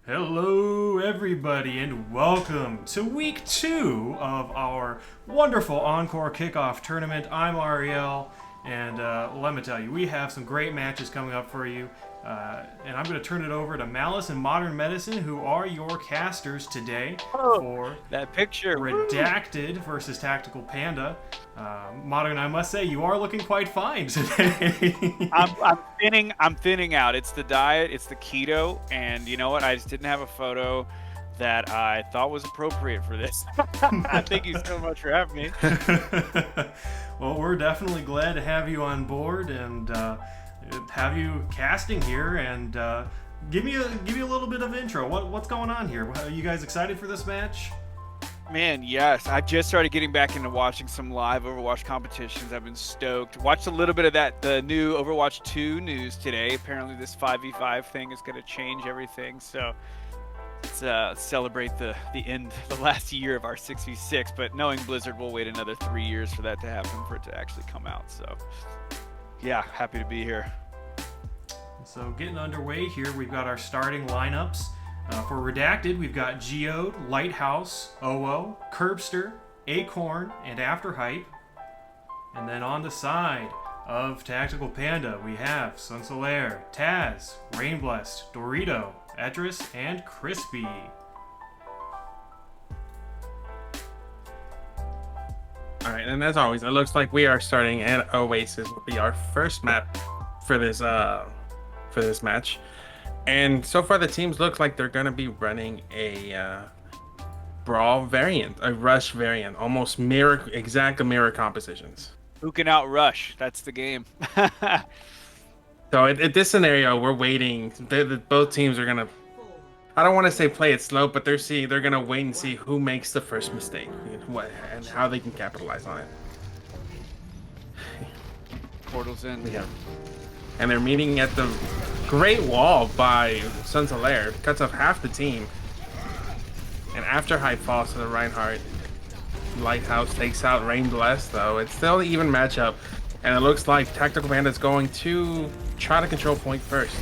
Hello, everybody, and welcome to week 2 of our wonderful Encore Kickoff tournament. I'm Ariel, and let me tell you, we have some great matches coming up for you. And I'm going to turn it over to Malice and Modern Medicine, who are your casters today Oh, for that picture. Woo. Redacted versus Tactical Panda. Modern, I must say, you are looking quite fine today. I'm thinning out. It's the diet, it's the keto, and you know what? I just didn't have a photo that I thought was appropriate for this. Thank you so much for having me. Well, we're definitely glad to have you on board and have you casting here. And give me a little bit of intro. What's going on here? Are you guys excited for this match? Man, yes. I just started getting back into watching some live Overwatch competitions. I've been stoked. Watched a little bit of the new Overwatch 2 news today. Apparently this 5v5 thing is going to change everything. So let's celebrate the last year of our 6v6. But knowing Blizzard, we'll wait another 3 years for that to happen, for it to actually come out. So yeah, happy to be here. So getting underway here, we've got our starting lineups. For Redacted, we've got Geode, Lighthouse, OO, Curbster, Acorn, and Afterhype. And then on the side of Tactical Panda, we have Sunsolaire, Taz, Rainblessed, Dorito, Etris, and Crispy. Alright, and as always, it looks like we are starting at Oasis will be our first map for this match. And so far the teams look like they're gonna be running a brawl variant, a rush variant, almost exact mirror compositions. Who can outrush? That's the game. So at this scenario, we're waiting. Both teams are gonna, I don't want to say play it slow, but they're gonna wait and see who makes the first mistake, and how they can capitalize on it. Portals in. Yeah. And they're meeting at the Great Wall by Sunsolaire. Cuts off half the team. And Afterhype falls to the Reinhardt. Lighthouse takes out Rain Blessed, though. It's still an even matchup. And it looks like Tactical Panda is going to try to control point first.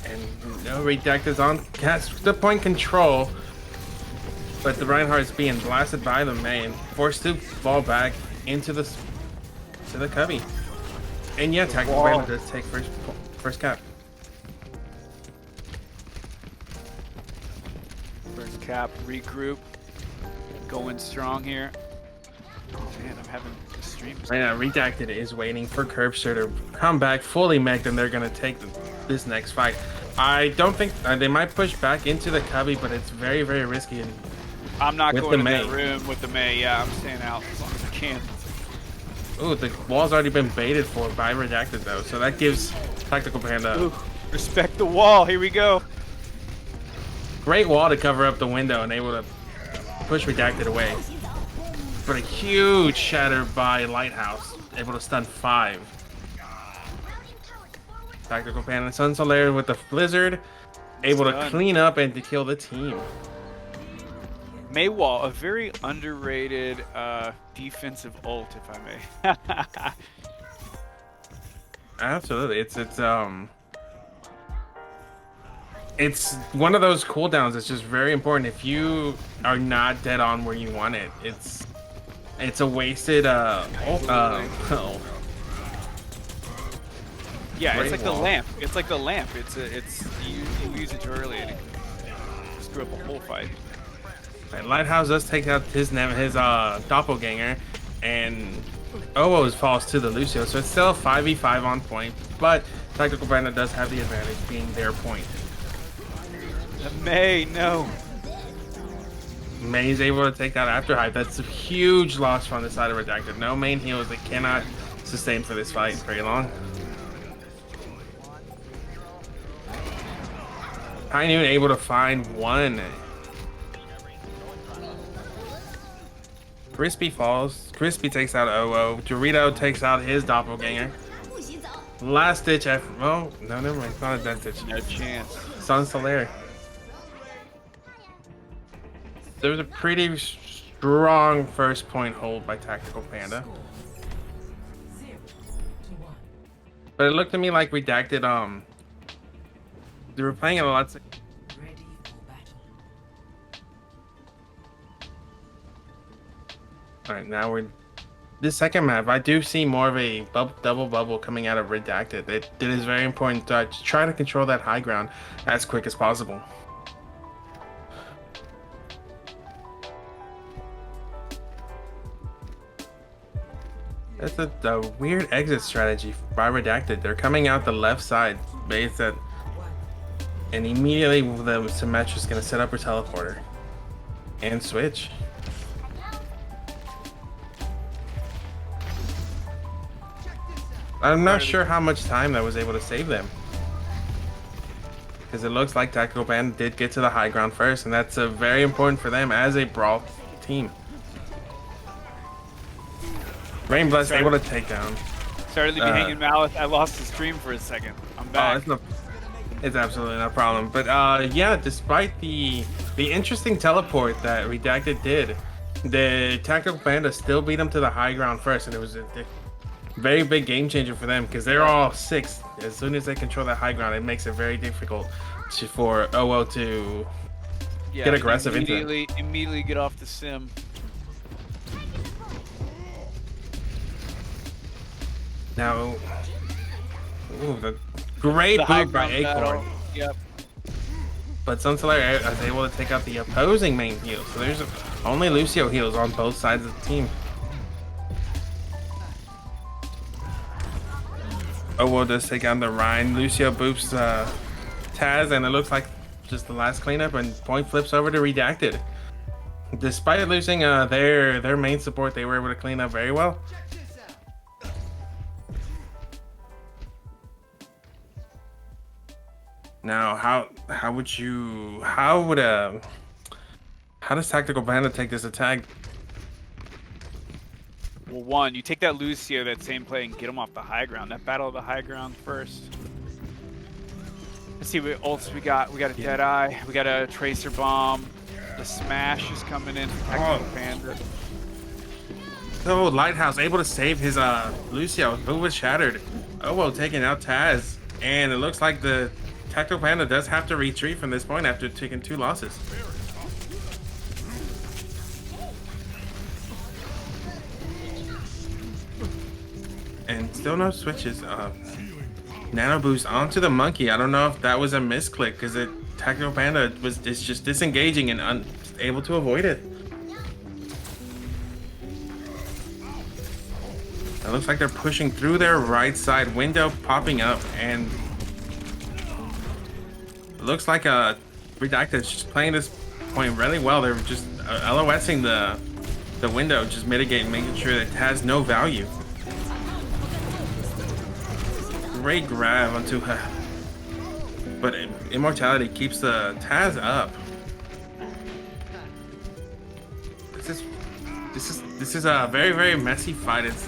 And no Redact is on the point control. But the Reinhardt is being blasted by the main. Forced to fall back into the cubby. And yeah, Tactical Panda does take first cap. First cap, regroup. Going strong here. Man, I'm having a stream. Right now, Redacted is waiting for Curbster to come back fully mech'd, and they're going to take this next fight. I don't think they might push back into the cubby, but it's very, very risky. I'm not going to that room with the May. Yeah, I'm staying out as long as I can. Ooh, the wall's already been baited for by Redacted, though, so that gives Tactical Panda... Ooh, respect the wall. Here we go. Great wall to cover up the window and able to push Redacted away. But a huge shatter by Lighthouse, able to stun 5. Tactical Panda and Sunsolaire with the Blizzard, able to clean up and to kill the team. Maywall, a very underrated defensive ult, if I may. Absolutely, it's one of those cooldowns that's just very important. If you are not dead on where you want it, it's a wasted Yeah, it's like the lamp. It's like the lamp. It's you use it too early and it can screw up a whole fight. Lighthouse does take out his doppelganger, and Owo's falls to the Lucio, so it's still a 5v5 on point, but Tactical Panda does have the advantage being their point. The May, no. May's able to take that Afterhype. That's a huge loss from the side of Redacted. No main heals that cannot sustain for this fight very long. High Noon able to find one. Crispy falls. Crispy takes out OO. Dorito takes out his doppelganger. Last ditch effort. Oh, no, never mind. It's not a death ditch. No chance. Sunsolaire. There was a pretty strong first point hold by Tactical Panda. But it looked to me like Redacted they were playing it a lot. All right, now we're this second map. I do see more of a double bubble coming out of Redacted. It is very important to try to control that high ground as quick as possible. That's a weird exit strategy by Redacted. They're coming out the left side base at, and immediately the Symmetra is going to set up her teleporter and switch. I'm not sure how much time that was able to save them, because it looks like Tactical Band did get to the high ground first, and that's very important for them as a brawl team. Rain Blast able to take down. Sorry to leave you hanging, Malice. I lost the stream for a second. I'm back. Oh, it's absolutely no problem. But yeah, despite the interesting teleport that Redacted did, the Tactical Panda still beat them to the high ground first, and it was a very big game changer for them, because they're all 6. As soon as they control that high ground, it makes it very difficult for OO to get aggressive into it. Immediately get off the sim. Now, the great boot by Acorn. Yep. But Sunslayer is able to take out the opposing main heal. So there's only Lucio heals on both sides of the team. OO does take out the Rhine. Lucio boops Taz, and it looks like just the last cleanup, and point flips over to Redacted. Despite losing their main support, they were able to clean up very well. Now, how does Tactical Panda take this attack? Well, one, you take that Lucio, that same play, and get him off the high ground. That battle of the high ground first. Let's see what ults we got. We got a Deadeye. We got a Tracer Bomb. The Smash is coming in from Tactical Panda. Oh, Lighthouse able to save his Lucio, who was shattered. Oh, well, taking out Taz, and it looks like the Tactical Panda does have to retreat from this point after taking 2 losses. And still no switches. Nano Boost onto the Monkey. I don't know if that was a misclick, because Tactical Panda is just disengaging and unable to avoid it. It looks like they're pushing through their right side window, popping up, and it looks like Redacted is just playing this point really well. They're just LOSing the window, just mitigating, making sure that it has no value. Great grab onto her, but Immortality keeps the Taz up. This is a very messy fight. It's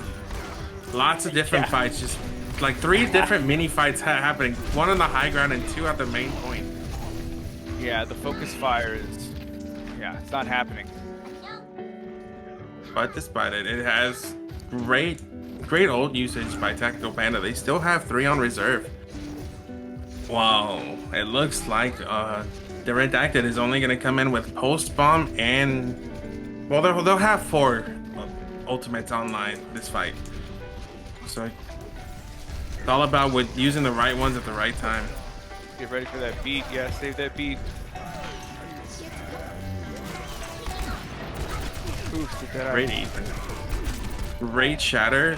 lots of different fights, just like 3 different mini fights happening. 1 on the high ground and 2 at the main point. Yeah, the focus fire is, it's not happening. But despite it, it has great ult usage by Tactical Panda. They still have 3 on reserve. Wow, it looks like the Redacted is only going to come in with Pulse Bomb, and well, they'll have 4 ultimates online this fight. So it's all about using the right ones at the right time. Get ready for that beat. Yeah, save that beat. Oof, did that Great Ethan. Great shatter.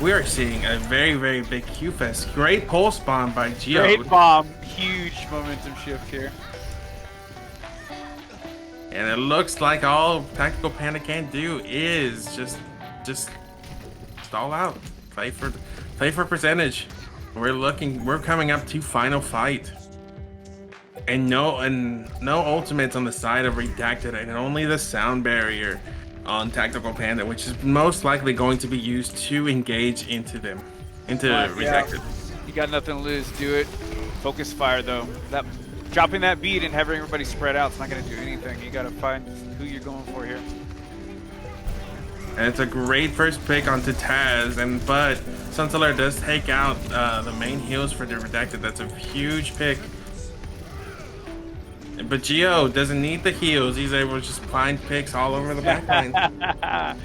We are seeing a very big Q fest. Great pulse bomb by Geo. Great bomb. Huge momentum shift here. And it looks like all Tactical Panda can do is just stall out. Play for percentage. We're coming up to final fight. And no ultimates on the side of Redacted, and only the sound barrier on Tactical Panda, which is most likely going to be used to engage into Redacted. You got nothing to lose. Do it. Focus fire though. Dropping that beat and having everybody spread out is not going to do anything. You got to find who you're going for here. And it's a great first pick onto Taz, but Sunseller does take out the main heals for the Redacted. That's a huge pick. But Geo doesn't need the heals. He's able to just find picks all over the backline.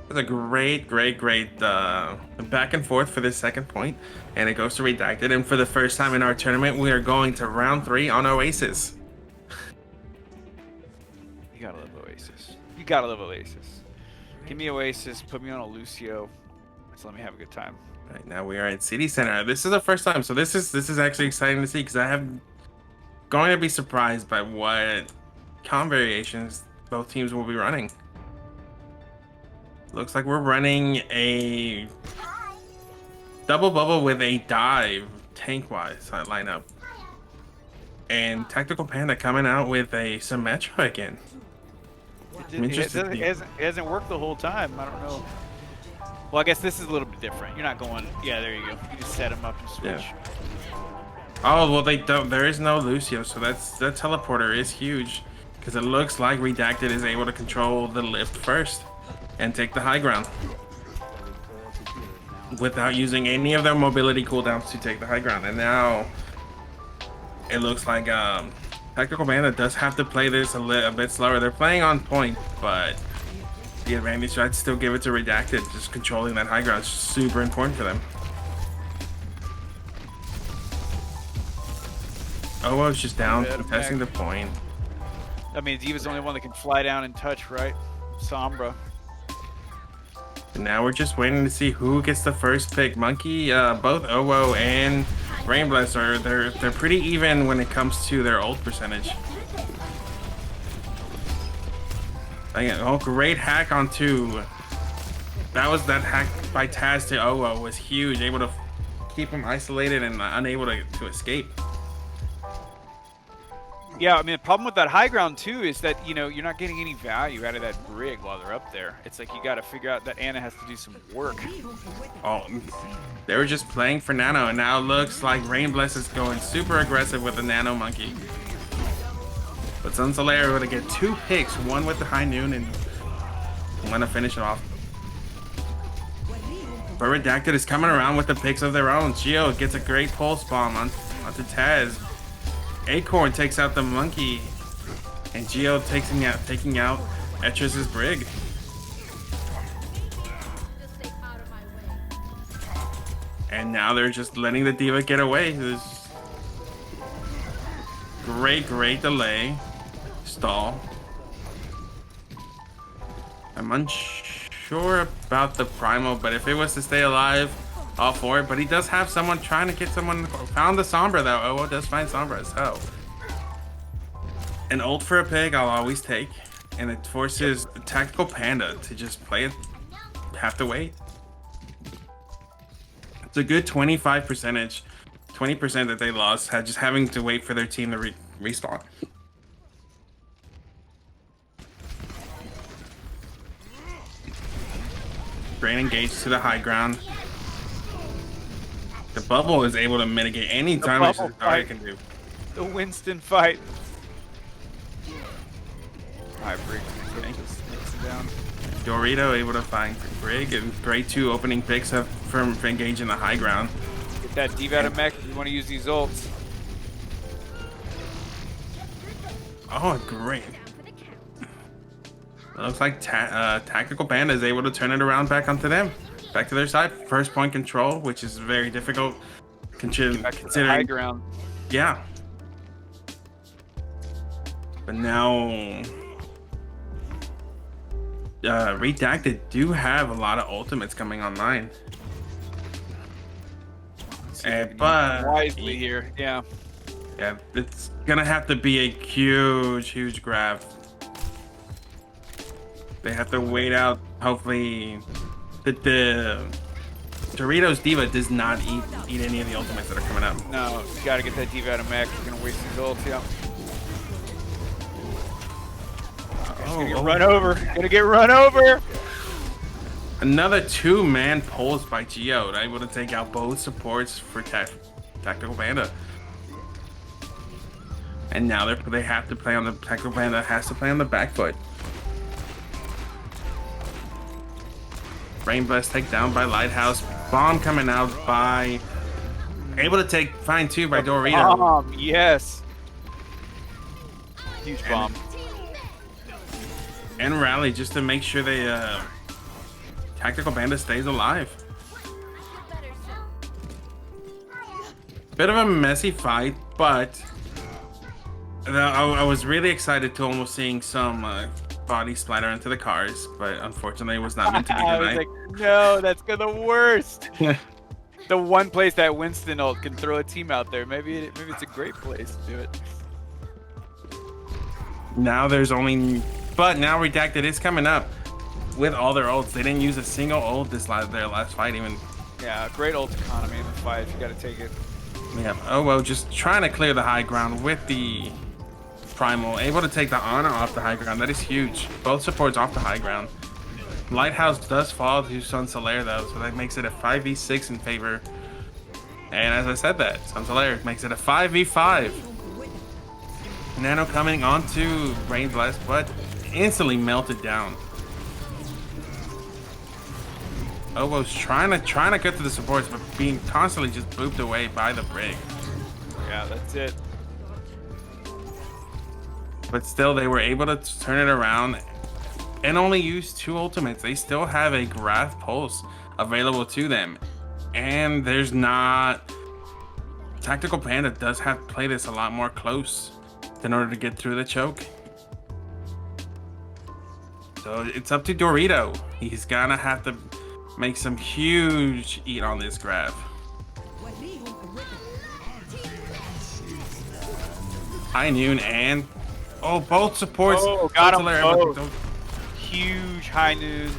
It's a great back and forth for this second point, and it goes to Redacted. And for the first time in our tournament, we are going to round 3 on Oasis. You gotta love Oasis. You gotta love Oasis. Give me Oasis, put me on a Lucio. Just let me have a good time. Right now we are at City Center. This is the first time, so this is actually exciting to see because I have going to be surprised by what comp variations both teams will be running. Looks like we're running a double bubble with a dive tank-wise lineup, and Tactical Panda coming out with a Symmetra again. It hasn't worked the whole time. I don't know. Well, I guess this is a little bit different. You're not going. Yeah, there you go. You just set them up and switch. Yeah. Oh well, they don't. There is no Lucio, so that teleporter is huge because it looks like Redacted is able to control the lift first and take the high ground without using any of their mobility cooldowns to take the high ground. And now it looks like Tactical Panda does have to play this a bit slower. They're playing on point, but the advantage, I'd still give it to Redacted. Just controlling that high ground is super important for them. Owo's just down, contesting the point. I mean, D.Va's the only one that can fly down and touch, right? Sombra. And now we're just waiting to see who gets the first pick. Monkey, both Owo and Rainbless they're pretty even when it comes to their ult percentage. Oh, great hack on 2. That hack by Taz to Owo was huge, able to keep him isolated and unable to escape. Yeah, I mean, the problem with that high ground too is that, you know, you're not getting any value out of that brig while they're up there. It's like you got to figure out that Ana has to do some work. Oh, they were just playing for Nano, and now it looks like Rainbless is going super aggressive with the Nano Monkey. But Sunseller able to get 2 picks, one with the High Noon and one to finish it off. But Redacted is coming around with the picks of their own. Geo gets a great pulse bomb onto Taz. Acorn takes out the Monkey, and Geo taking out Etris's brig. And now they're just letting the D.Va get away. This great delay. Stall. I'm unsure about the Primal, but if it was to stay alive, all for it. But he does have someone trying to get someone. Found the Sombra though. Owo does find Sombra, so an ult for a pig I'll always take, and it forces Tactical Panda to just play it. Have to wait. It's a good 20% that they lost, just having to wait for their team to respawn. Great engage to the high ground. The bubble is able to mitigate any damage that Zarya can do. The Winston fight. Alright, Brig. Down. Dorito able to find Brig, and great 2 opening picks from engaging the high ground. Get that D.Va out of mech if you want to use these ults. Oh, great. It looks like Tactical Panda is able to turn it around back onto them. Back to their side. First point control, which is very difficult considering high ground. Yeah. But now Redacted do have a lot of ultimates coming online. But wisely here, yeah. Yeah, it's gonna have to be a huge grab. They have to wait out. Hopefully, the Doritos D.Va does not eat any of the ultimates that are coming up. No, you gotta get that D.Va out of mech. You're gonna waste these ults, yeah. Gonna get run over. Gonna get run over. Another 2-man pulls by Geo, able to take out both supports for Tactical Panda. And now they have to play on the Tactical Panda has to play on the back foot. Rain Blast take down by Lighthouse. Bomb coming out by... Able to find two by Dorito. Bomb, yes. Huge bomb. And Rally just to make sure they... Tactical Panda stays alive. Bit of a messy fight, but... I was really excited to almost seeing some body splatter into the cars, but unfortunately it was not meant to be I tonight. was like, no, that's the worst. The one place that Winston ult can throw a team out there. Maybe it's a great place to do it. Now there's only... But now Redacted is coming up with all their ults. They didn't use a single ult their last fight even. Yeah, great ult economy in the fight. You gotta take it. Yeah, oh well, just trying to clear the high ground with the Primal. Able to take the honor off the high ground. That is huge. Both supports off the high ground. Lighthouse does fall to Sun Solaire though, so that makes it a 5v6 in favor. And as I said that, Sun Solaire makes it a 5v5. Nano coming onto Rain Blast, but instantly melted down. Obo's trying to get to the supports, but being constantly just booped away by the Brig. Yeah, that's it. But still, they were able to turn it around and only use 2 ultimates. They still have a Graph Pulse available to them. And there's not... Tactical Panda does have to play this a lot more close in order to get through the choke. So it's up to Dorito. He's gonna have to make some huge eat on this graph. High Noon and... Oh, both supports. Oh, got him both. Huge High Noon.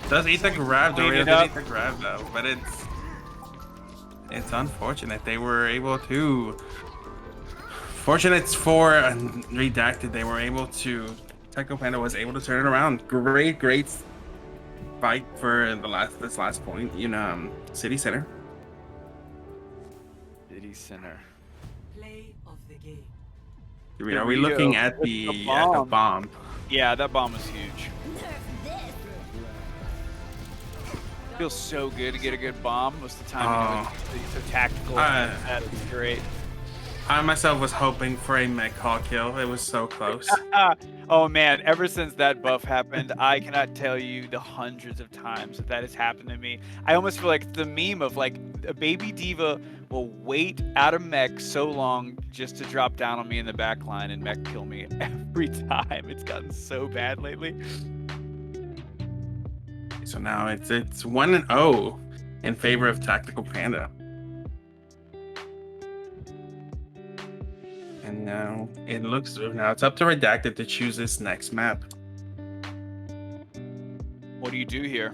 Does eat the grab, Dorito does eat the grab though, but it's unfortunate they were able to... Fortunate for Redacted, they were able to... Tactical Panda was able to turn it around. Great fight for this last point in City Center. City Center. Play of the game. Are we looking at the bomb? Yeah, that bomb was huge. Feels so good to get a good bomb. Most of the time, it's so tactical. That is great. I myself was hoping for a mech call kill. It was so close. Oh man, ever since that buff happened, I cannot tell you the hundreds of times that has happened to me. I almost feel like the meme of like a baby diva will wait out of mech so long just to drop down on me in the back line and mech kill me every time. It's gotten so bad lately. So now it's 1-0 in favor of Tactical Panda. And now it's up to Redacted to choose this next map. What do you do here?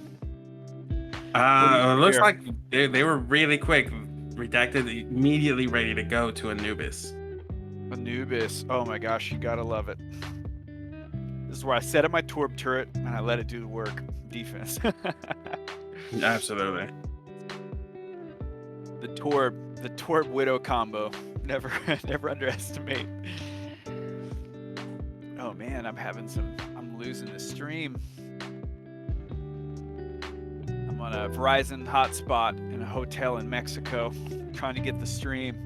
It looks like they were really quick. Redacted immediately ready to go to Anubis. Anubis. Oh my gosh, you gotta love it. This is where I set up my Torb turret and I let it do the work. Defense. Absolutely. The Torb Widow combo. Never underestimate. Oh man, I'm losing the stream. I'm on a Verizon hotspot in a hotel in Mexico, trying to get the stream.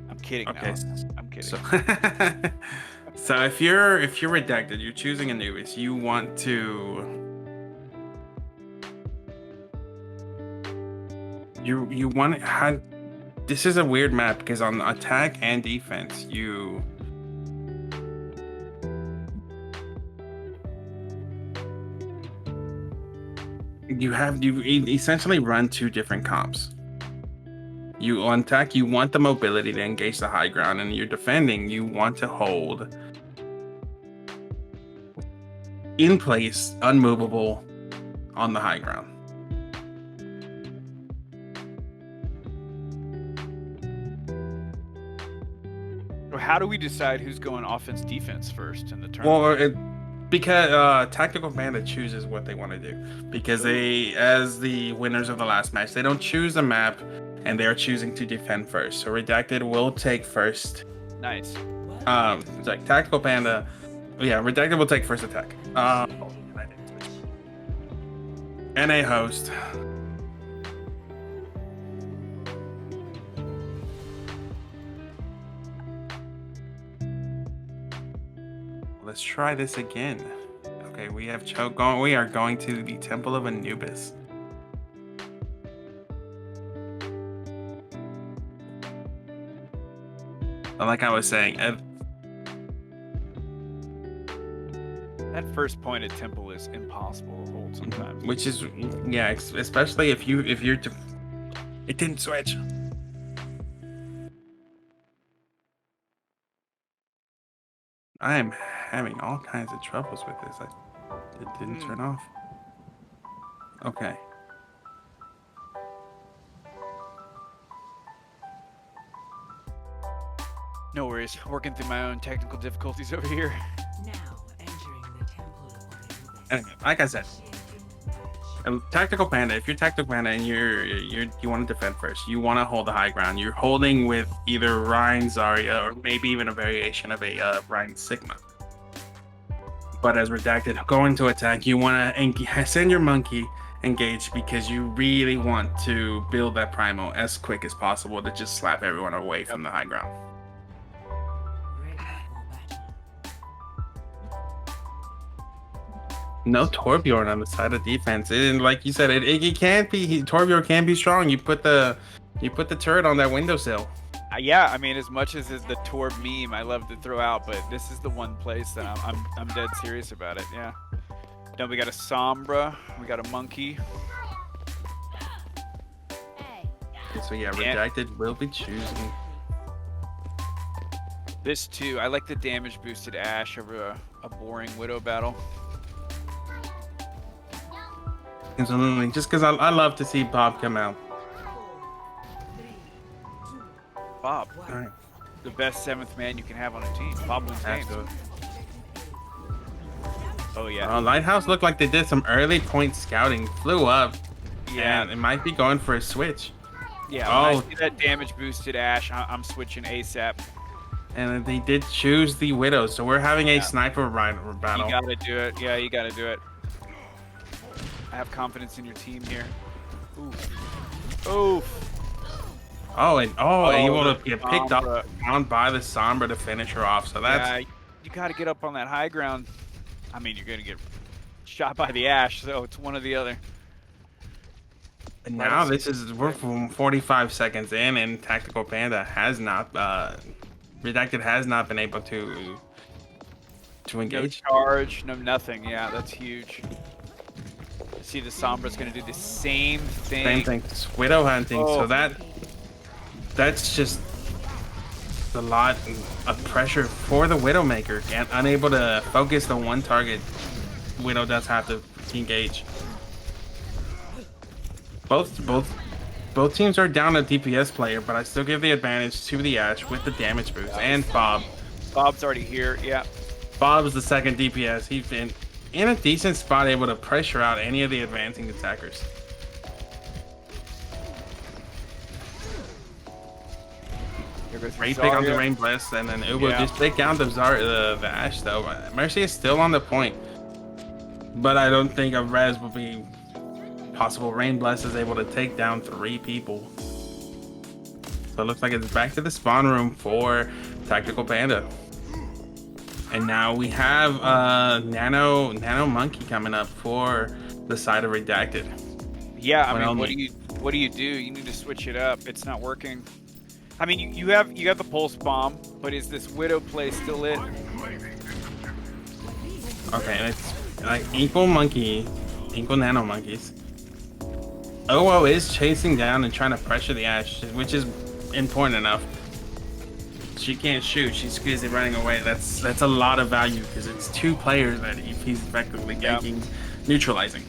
I'm kidding. Okay. Now. I'm kidding. So if you're Redacted, you're choosing Anubis, you want to... You want to... This is a weird map because on attack and defense, you essentially run 2 different comps. You on attack, you want the mobility to engage the high ground, and you're defending, you want to hold in place, unmovable on the high ground. How do we decide who's going offense defense first in the tournament? Well, because Tactical Panda chooses what they want to do, because they, as the winners of the last match, they don't choose a map and they're choosing to defend first. So Redacted will take first. Nice. It's like Tactical Panda Yeah, Redacted will take first attack. NA host. Let's try this again. Okay, we have going. We are going to the Temple of Anubis. Like I was saying, That first pointed temple is impossible to hold sometimes. which is yeah, especially if you're it didn't switch. I am having all kinds of troubles with this. It didn't turn off. Okay. No worries. Working through my own technical difficulties over here. Now entering the Temple of Anubis. Anyway, like I said, Tactical Panda. If you're Tactical Panda and you want to defend first, you want to hold the high ground. You're holding with either Ryan, Zarya, or maybe even a variation of a Ryan Sigma. But as Redacted, going to attack, you want to send your monkey engage because you really want to build that Primal as quick as possible to just slap everyone away from the high ground. Ready for battle. No Torbjorn on the side of defense. And like you said, it can't be. Torbjorn can be strong. You put the turret on that windowsill. Yeah, I mean, as much as is the Torb meme I love to throw out, but this is the one place that I'm dead serious about it. Yeah. Then we got a Sombra, we got a monkey. Okay, so yeah, Redacted will be choosing. This too, I like the damage boosted Ashe over a boring Widow battle. Absolutely, just because I love to see Bob come out. Bob, All right. the best 7th man you can have on a team. Bob wins games. Absolutely. Oh yeah. Lighthouse looked like they did some early point scouting. Flew up. Yeah. And it might be going for a switch. Yeah, Oh. when I see that damage boosted Ashe, I'm switching ASAP. And they did choose the Widow, so we're having a sniper battle. You gotta do it. Yeah, you gotta do it. I have confidence in your team here. Oof. Oof. Able to get picked Sombra. up down by the Sombra to finish her off. So that's Yeah, you gotta get up on that high ground. I mean, you're gonna get shot by the Ashe, so it's one or the other. and now we're from 45 seconds in, and Tactical Panda has not Redacted has not been able to engage. No charge, no nothing. Yeah, that's huge. See, the Sombra's gonna do the same thing. Same thing. It's widow hunting. Oh. So that's just a lot of pressure for the Widowmaker, and unable to focus the one target. Widow does have to engage. Both teams are down a DPS player, but I still give the advantage to the Ashe with the damage boost and Bob. Bob's already here. Yeah. Bob's the second DPS. He's been in a decent spot, able to pressure out any of the advancing attackers. Great pick on the Rain Blast, and then it will just take down the Ashe though. Mercy is still on the point, but I don't think a res will be possible. Rain Blast is able to take down 3 people. So it looks like it's back to the spawn room for Tactical Panda. And now we have Nano Monkey coming up for the side of Redacted. Yeah, I mean, what do you do? You need to switch it up. It's not working. I mean, you have the pulse bomb, but is this Widow play still it? Okay, and it's like equal Nano Monkeys. OO is chasing down and trying to pressure the Ashe, which is important enough. She can't shoot. She's busy running away. That's a lot of value because it's 2 players that he's effectively neutralizing.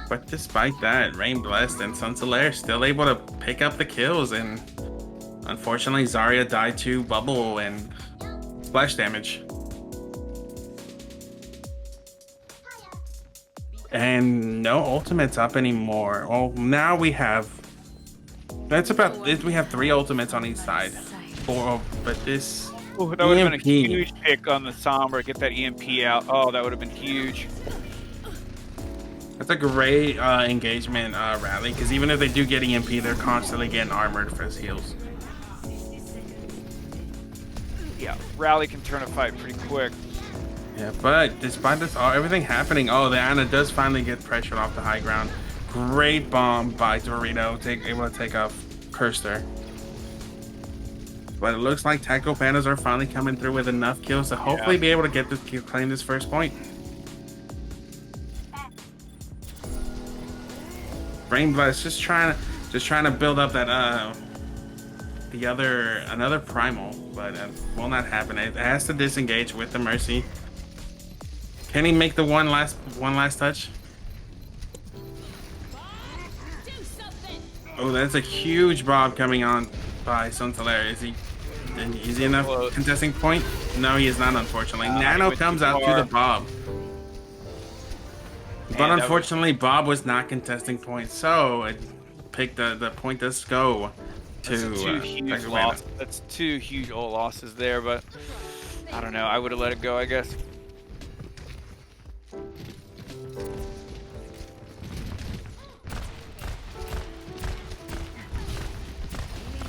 But despite that, Rain Blessed and Sunsolaire still able to pick up the kills, and unfortunately Zarya died to bubble and splash damage. And no ultimates up anymore. Well, now we have we have 3 ultimates on each side. 4, but this Oh, that would have been a EMP. huge pick on the Sombra. Get that EMP out. Oh, that would have been huge. That's a great engagement rally, because even if they do get EMP, they're constantly getting armored for his heals. Yeah, rally can turn a fight pretty quick. Yeah, but despite this, everything happening, the Ana does finally get pressured off the high ground. Great bomb by Dorito, able to take off Kirster. But it looks like Tactical Pandas are finally coming through with enough kills to hopefully be able to get this, claim this first point. Brain Blast just trying to build up that another primal, but will not happen. It has to disengage with the Mercy. Can he make the one last touch? Oh, that's a huge bob coming on by Sunsolaire. Is he enough contesting point? No, he is not, unfortunately. Nano comes out to the bob. But unfortunately, Bob was not contesting points, so it picked the point does go to two huge losses. That's two huge old losses there, but I don't know. I would have let it go, I guess.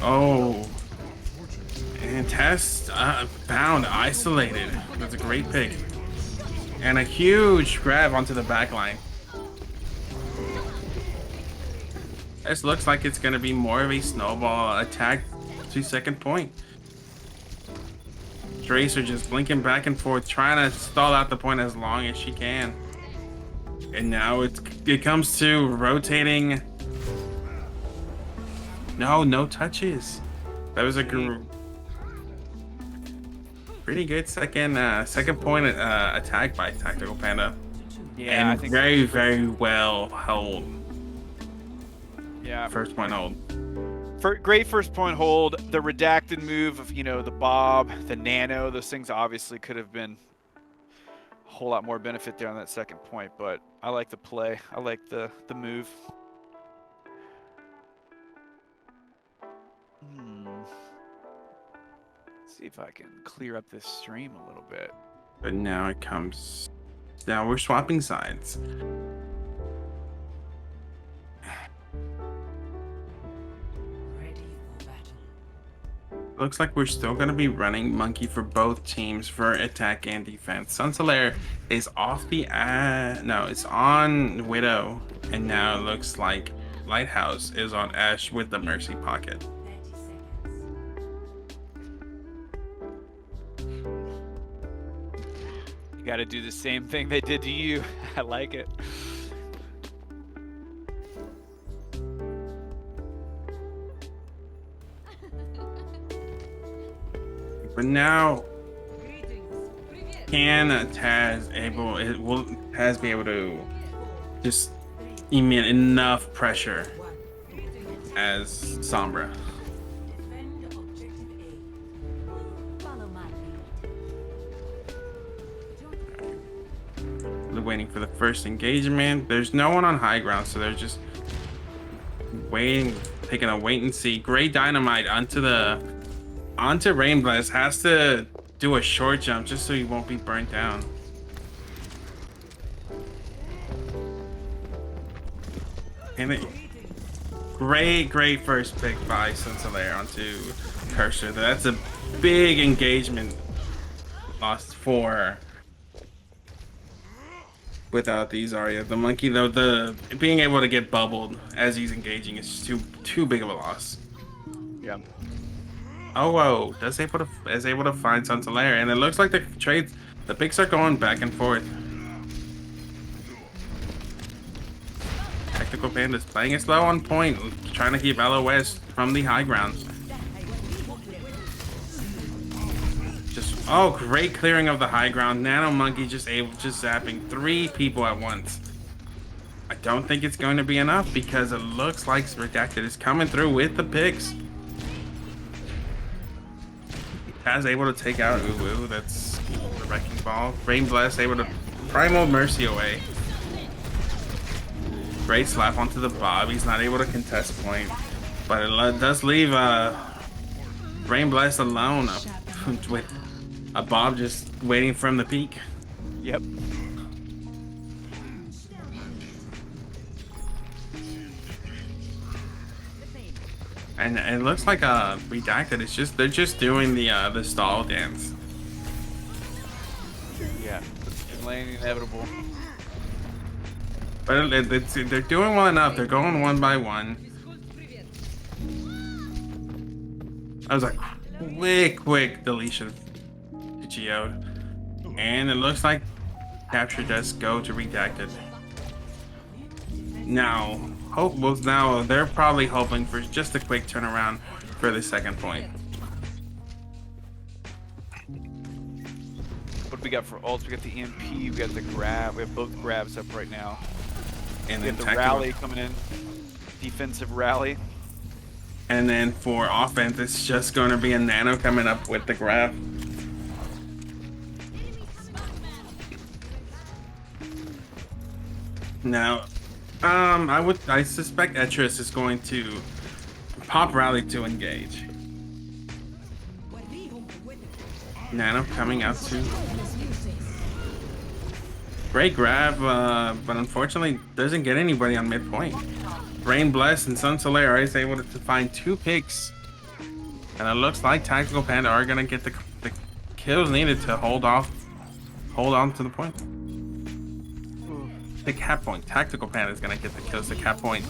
Oh, and Test bound isolated. That's a great pick. And a huge grab onto the back line. This looks like it's going to be more of a snowball attack to second point. Tracer just blinking back and forth, trying to stall out the point as long as she can. And now it comes to rotating. No touches. That was a pretty good second point attack by Tactical Panda. Yeah, and I think very well held. Yeah, first point hold. Great first point hold. The redacted move of the Bob, the Nano, those things obviously could have been a whole lot more benefit there on that second point. But I like the play. I like the move. See if I can clear up this stream a little bit. But now it comes. Now we're swapping sides. Ready for battle. Looks like we're still going to be running Monkey for both teams for attack and defense. Sunsolaire is off the no, it's on Widow, and now it looks like Lighthouse is on Ash with the Mercy Pocket. 30 seconds. You got to do the same thing they did to you. I like it. But now, can Taz be able to just emit enough pressure as Sombra? Defend objective A. Follow my lead. They're waiting for the first engagement. There's no one on high ground, so they're just waiting, taking a wait and see. Great dynamite onto Rain Blast. Has to do a short jump just so he won't be burnt down. And great first pick by Sunsolaire onto Cursor. That's a big engagement lost for without the Zarya. The Monkey, though, the being able to get bubbled as he's engaging is too big of a loss. Yeah. Oh, whoa, is able to find Sunsolaire, and it looks like the picks are going back and forth. Tactical Panda's playing it slow on point, trying to keep LOS from the high ground. Great clearing of the high ground. Nano Monkey just zapping 3 people at once. I don't think it's going to be enough because it looks like Redacted is coming through with the picks. Taz able to take out Uwu, that's the Wrecking Ball. Rain Blast able to Primal Mercy away. Great slap onto the Bob, he's not able to contest point. But it does leave Rain Blast alone with A Bob just waiting from the peak. Yep. And it looks like Redacted. It's just they're just doing the stall dance. Yeah. Delaying the inevitable. But they're doing well enough. They're going one by one. That was a quick deletion to Geode. And it looks like capture does go to Redacted. Now, now they're probably hoping for just a quick turnaround for the second point. What do we got for ults? We got the EMP, we got the grab. We have both grabs up right now. And We then have the tactical- rally coming in. Defensive rally. And then for offense, it's just going to be a Nano coming up with the grab. Now, I suspect Etris is going to pop rally to engage. Nano coming out to great grab, but unfortunately doesn't get anybody on midpoint. Rain Bless and Sun Soleil is able to find 2 picks, and it looks like Tactical Panda are gonna get the kills needed to hold on to the point. The cap point. Tactical Panda is gonna get the kills. The cap point.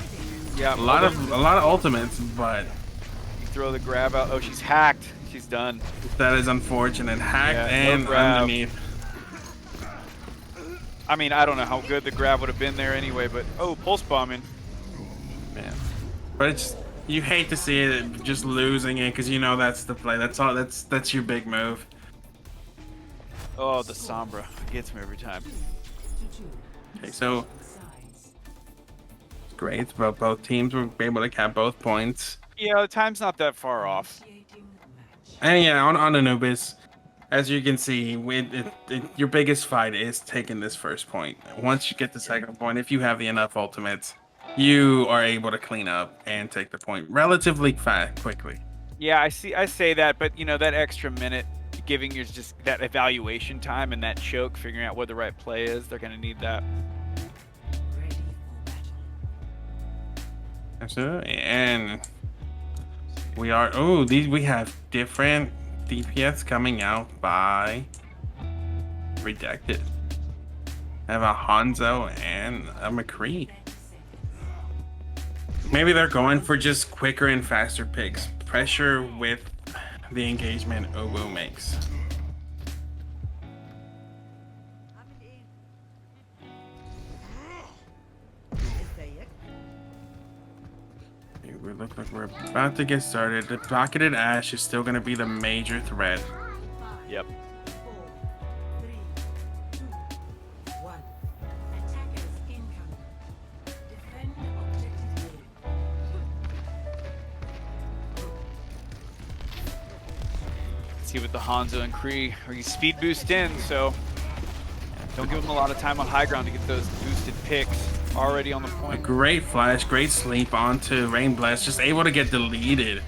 Yeah. A lot of ultimates, but You throw the grab out. Oh, she's hacked. She's done. that is unfortunate. Hacked Yeah, no and grab. underneath. I mean, I don't know how good the grab would have been there anyway, but oh, pulse bombing. Man. But it's you hate to see it just losing it because you know that's the play. That's all. That's your big move. Oh, the Sombra gets me every time. Okay, so great. But both teams were able to cap both points. Yeah, the time's not that far off. And yeah, on Anubis, as you can see, your biggest fight is taking this first point. Once you get the second point, if you have enough ultimates, you are able to clean up and take the point relatively quickly. Yeah, I say that, but you know that extra minute giving you just that evaluation time and that choke, figuring out what the right play is, they're gonna need that. Ready for battle. Absolutely. And we have different DPS coming out by Redacted. I have a Hanzo and a McCree. Maybe they're going for just quicker and faster picks. Pressure with the engagement Uwu makes. Okay, we look like we're about to get started. The pocketed Ash is still going to be the major threat. Yep. 4, 3, 2, 1. Attackers incoming. Defend objective See what the Hanzo and Kree are you speed boost in, so don't give them a lot of time on high ground to get those boosted picks already on the A point. great flash, great sleep onto Rain Blast, just able to get deleted.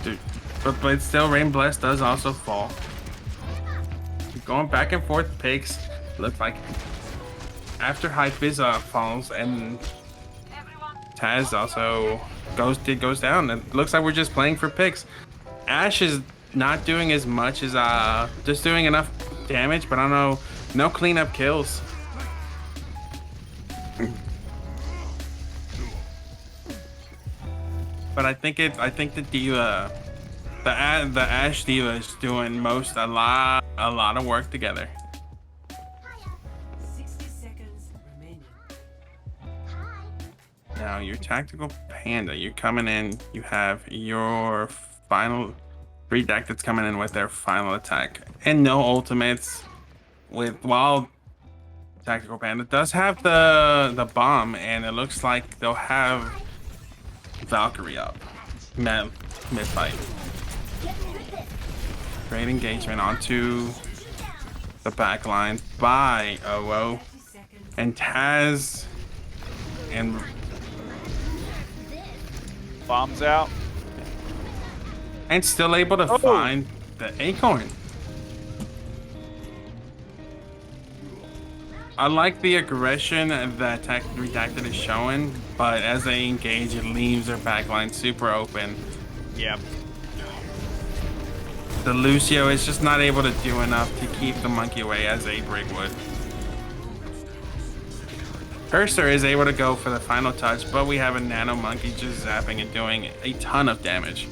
Dude, but still, Rain Blast does also fall. Going back and forth picks. Looks like after Hype is falls and Taz also goes down. It looks like we're just playing for picks. Ash is not doing as much as just doing enough damage, but I don't know, no cleanup kills. But I think the Diva, the Ash Diva is doing a lot of work together. 60 seconds remaining. Now your Tactical Panda, you're coming in. You have your final deck that's coming in with their final attack and no ultimates. While Tactical Panda does have the bomb, and it looks like they'll have Valkyrie up mid fight. Great engagement onto the back line by OO 30 seconds. and Taz and Bombs out. still able to find the acorn. I like the aggression that Redacted is showing, but as they engage, it leaves their backline super open. Yeah. The Lucio is just not able to do enough to keep the monkey away as a Brig would. Cursor is able to go for the final touch, but we have a nano monkey just zapping and doing a ton of damage.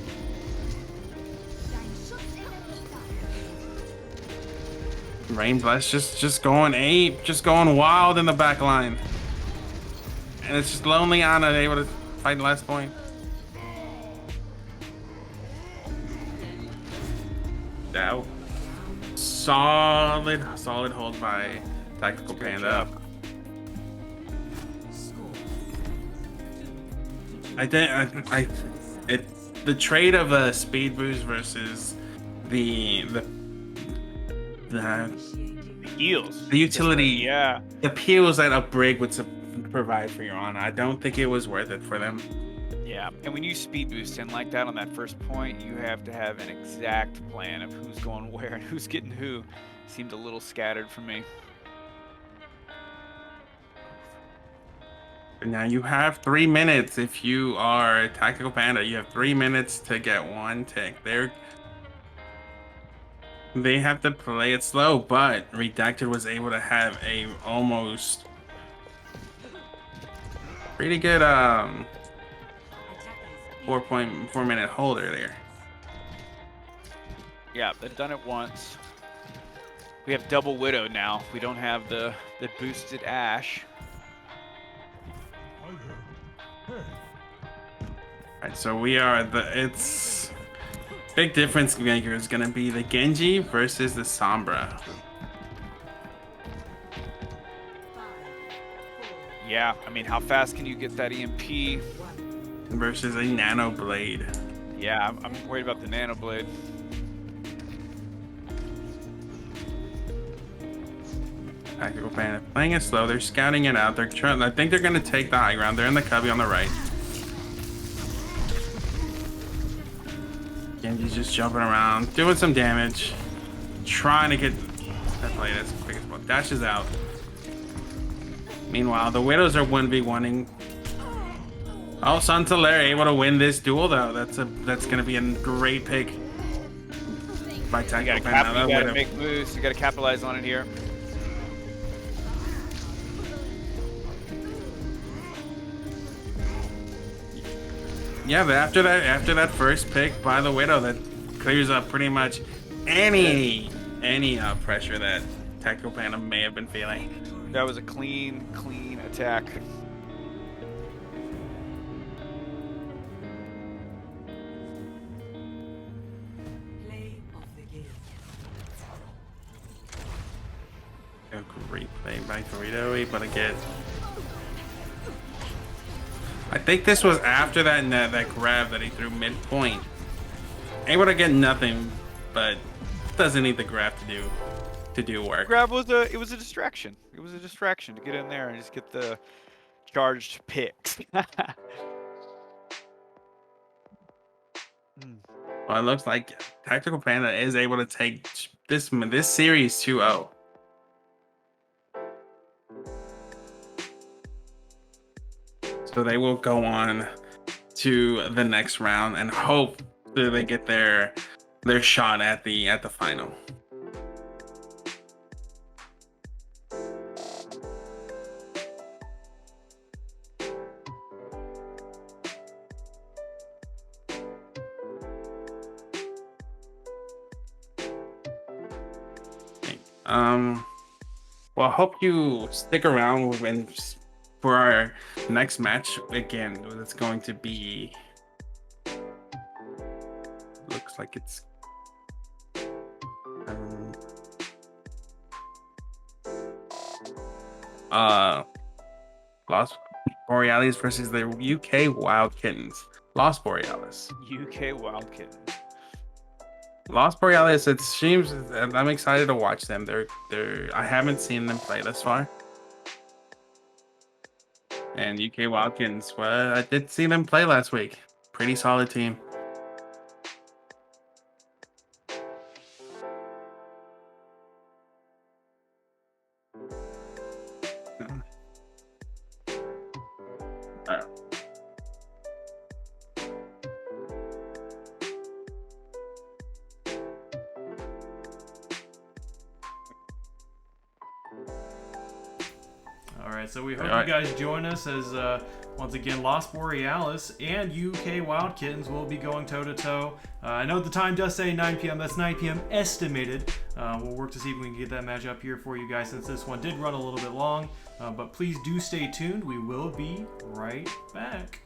Rain Blast just going ape, just going wild in the back line. And it's just Lonely Anna able to fight the last point. Now, solid hold by Tactical Panda. The trade of a speed boost versus the Heals. the utility, Yeah. the appeals that a Brig would provide for your Ana. I don't think it was worth it for them. Yeah. And when you speed boost in like that on that first point, you have to have an exact plan of who's going where and who's getting who. Seemed a little scattered for me. Now you have 3 minutes if you are Tactical Panda. You have 3 minutes to get one tick. They have to play it slow, but Redacted was able to have a almost pretty good 4 minute holder there. Yeah, they've done it once. We have double Widow now. We don't have the boosted Ash. Alright, so we are it's big difference maker is gonna be the Genji versus the Sombra. Yeah, I mean, how fast can you get that EMP? Versus a Nano Blade. Yeah, I'm worried about the Nano Blade. Tactical Panda playing it slow. They're scouting it out. They're trying. I think they're gonna take the high ground. They're in the cubby on the right. Genji's just jumping around, doing some damage, trying to get that blade as quick as possible. Dashes out. Meanwhile, the Widows are 1v1ing. Oh, Santalera able to win this duel though. That's gonna be a great pick by Tactical Panda. You gotta make moves. You gotta capitalize on it here. Yeah, but after that first pick by the Widow, that clears up pretty much any pressure that Tactical Panda may have been feeling. That was a clean attack. Play of the game. A great play by Dorito, able to get. I think this was after that grab that he threw midpoint. Able to get nothing, but doesn't need the grab to do work. Grab was it was a distraction. It was a distraction to get in there and just get the charged picks. Well, it looks like Tactical Panda is able to take this series 2-0. So they will go on to the next round and hope that they get their shot at the final. Well, I hope you stick around for our next match. Again, it's going to be, looks like it's Lost Borealis versus the UK Wild Kittens. Lost Borealis. UK Wild Kittens. Lost Borealis, it seems, I'm excited to watch them. I haven't seen them play thus far. And UK Wildkins, well, I did see them play last week. Pretty solid team. right, so we hope All right. you guys join us as, once again, Lost Borealis and UK Wild Kittens will be going toe-to-toe. I know the time does say 9 p.m. That's 9 p.m. estimated. We'll work to see if we can get that match up here for you guys since this one did run a little bit long. But please do stay tuned. We will be right back.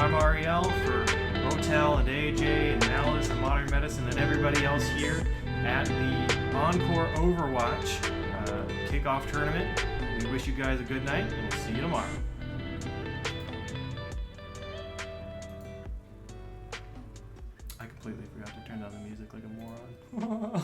I'm Ariel for Motel and AJ and Alice and Modern Medicine and everybody else here at the Encore Overwatch Kickoff Tournament. We wish you guys a good night, and we'll see you tomorrow. I completely forgot to turn down the music like a moron.